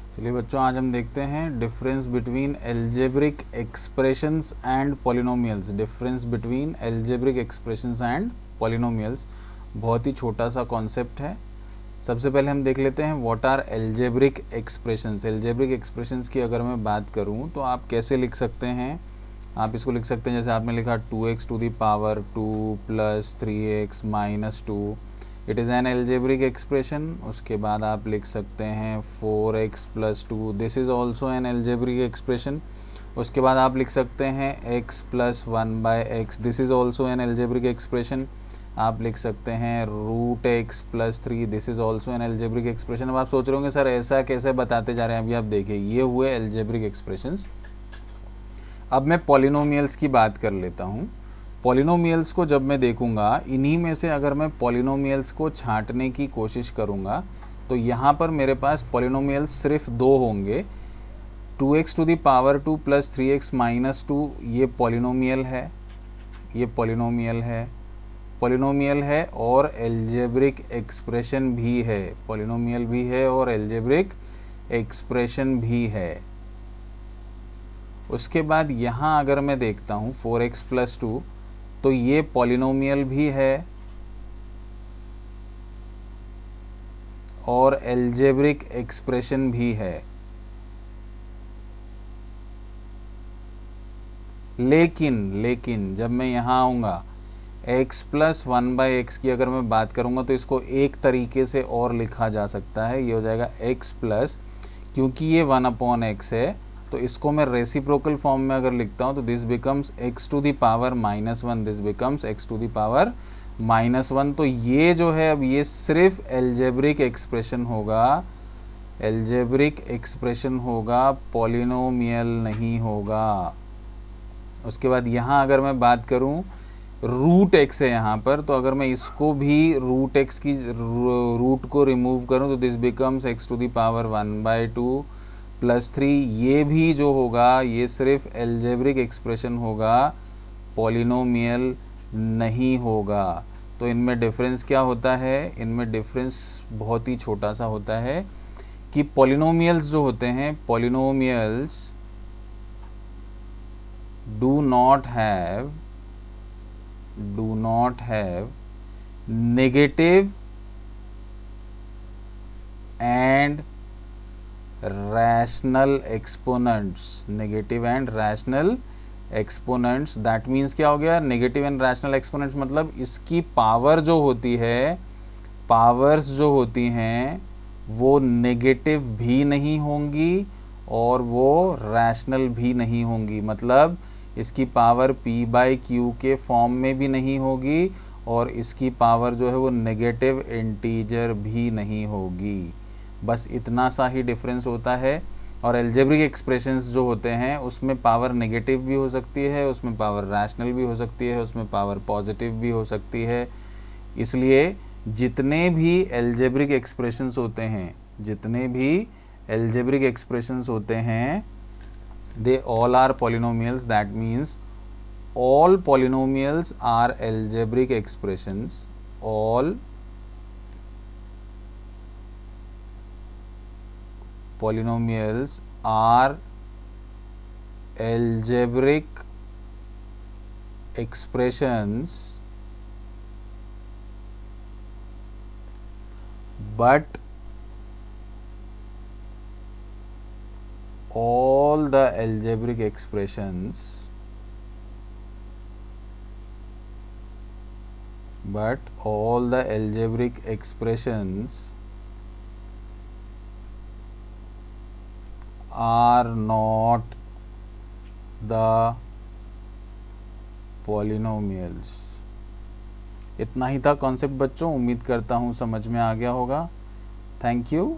चलिए बच्चों, आज हम देखते हैं difference between algebraic expressions and polynomials. Difference between algebraic expressions and polynomials बहुत ही छोटा सा कॉन्सेप्ट है। सबसे पहले हम देख लेते हैं what are algebraic expressions. Algebraic expressions की अगर मैं बात करूं तो आप कैसे लिख सकते हैं? आप इसको लिख सकते हैं जैसे आपने लिखा 2x to the power 2 plus 3x minus 2, it is an algebraic expression. उसके बाद आप लिख सकते हैं 4x plus 2, this is also an algebraic expression. उसके बाद आप लिख सकते हैं x plus 1/x, this is also an algebraic expression. आप लिख सकते हैं root x plus 3, this is also an algebraic expression. अब आप सोच रहे होंगे सर ऐसा कैसे बताते जा रहे हैं? अभी आप देखिए, ये हुए एल्जेब्रिक एक्सप्रेशंस। अब मैं पॉलिनोमियल्स की बात कर लेता हूँ। पॉलिनोमियल्स को जब मैं देखूंगा, इन्हीं में से अगर मैं पॉलिनोमियल्स को छांटने की कोशिश करूंगा तो यहाँ पर मेरे पास पॉलिनोमियल्स सिर्फ दो होंगे। 2x to the power 2 plus 3x minus 2, ये पॉलिनोमियल है, ये पॉलिनोमियल है, पॉलिनोमियल है और एल्जेब्रिक एक्सप्रेशन भी है। पॉलिनोमियल भी है और एल्जेब्रिक एक्सप्रेशन भी है। उसके बाद यहाँ अगर मैं देखता हूँ 4x प्लस 2, तो ये पॉलिनोमियल भी है और एल्जेब्रिक एक्सप्रेशन भी है। लेकिन जब मैं यहाँ आऊँगा x प्लस 1/x की अगर मैं बात करूँगा तो इसको एक तरीके से और लिखा जा सकता है। ये हो जाएगा x प्लस, क्योंकि ये 1/x है तो इसको मैं रेसिप्रोकल फॉर्म में अगर लिखता हूँ तो this becomes x to the power -1, this becomes x to the power -1। तो ये जो है अब ये सिर्फ एल्जेब्रिक एक्सप्रेशन होगा, एल्जेब्रिक एक्सप्रेशन होगा, पॉलिनोमियल नहीं होगा। उसके बाद यहाँ अगर मैं बात करूँ रूट x है यहाँ पर, तो अगर मैं इसको भी रूट x की रूट को रिमूव करूँ तो this becomes x to the power 1/2 plus 3। ये भी जो होगा ये सिर्फ एल्जेब्रिक एक्सप्रेशन होगा, पॉलिनोमियल नहीं होगा। तो इनमें डिफरेंस क्या होता है? इनमें डिफरेंस बहुत ही छोटा सा होता है कि पॉलिनोमियल्स जो होते हैं, polynomials do not have negative and rational exponents। negative and rational exponents, that means क्या हो गया? negative and rational exponents मतलब इसकी पावर जो होती है, पावर्स जो होती हैं वो नेगेटिव भी नहीं होंगी और वो रैशनल भी नहीं होंगी। मतलब इसकी पावर p/q के फॉर्म में भी नहीं होगी और इसकी पावर जो है वो नेगेटिव इंटीजर भी नहीं होगी। बस इतना सा ही डिफरेंस होता है। और एल्जेब्रिक एक्सप्रेशंस जो होते हैं उसमें पावर नेगेटिव भी हो सकती है, उसमें पावर रैशनल भी हो सकती है, उसमें पावर पॉजिटिव भी हो सकती है। इसलिए जितने भी एल्जेब्रिक एक्सप्रेशंस होते हैं, जितने भी एल्जेब्रिक एक्सप्रेशंस होते हैं, they all are polynomials। that means all polynomials are algebraic expressions। all polynomials are algebraic expressions, but all the algebraic expressions are not the polynomials। इतना ही था कॉन्सेप्ट बच्चों, उम्मीद करता हूँ समझ में आ गया होगा। Thank you.